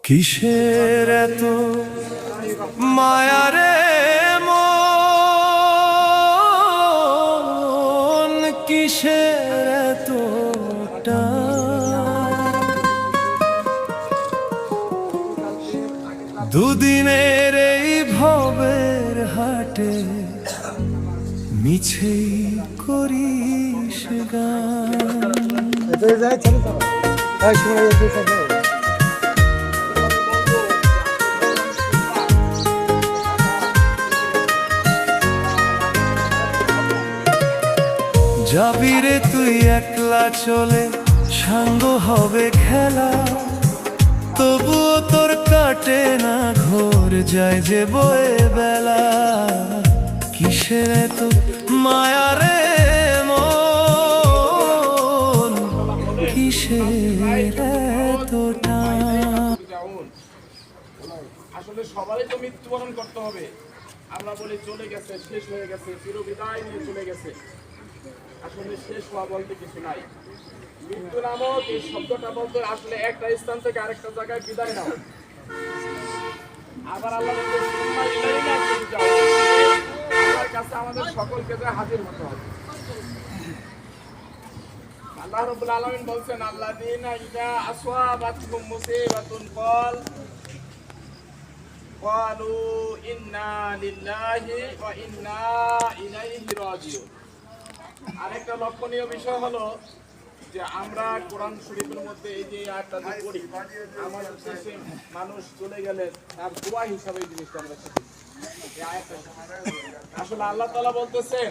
কিসের এত মায়ারে মন, কিসের এত দুদিনের এই ভবের হাটে মিছেই করিস গান। যাবি রে তুই একলা চলে, সাঙ্গ হবে খেলা, তবুও তোর কাটে না ঘোর, যায় যে বয়ে বেলা। কিসের এত মায়া রে মন, কিসের এত টান। আসলে সবারই তো মৃত্যুবরণ করতে হবে। আমরা বলি চলে গেছে, শেষ হয়ে গেছে, চিরবিদায় নিয়ে চলে গেছে। আসলে শেষ হওয়া বলতে কিছু নাই। মৃত্যু নামক এই শব্দটা বলতে আসলে একটা স্থান থেকে আরেকটা জায়গায় বিদায় নাও। আবার আল্লাহ আল্লাহর কাছে আমাদের সকলকে হাজির হতে হবে। আল্লাহ রাব্বুল আলামিন বলছেন, আল্লাযীনা ইযা আসওয়াবাতহুম মুসিবাতুন ক্বালু ইন্না লিল্লাহি ওয়া ইন্না ইলাইহি রাজিউন। আরেকটা লক্ষণীয় বিষয় হলো যে আমরা কোরআন শরীফের মধ্যে এই যে আয়াতটা পড়ি, আমাদের শেষে মানুষ চলে গেলে তার দোয়া হিসাবে এই জিনিসটা আমরা শিখি। এই আয়াতটা আসলে আল্লাহ তাআলা বলতেছেন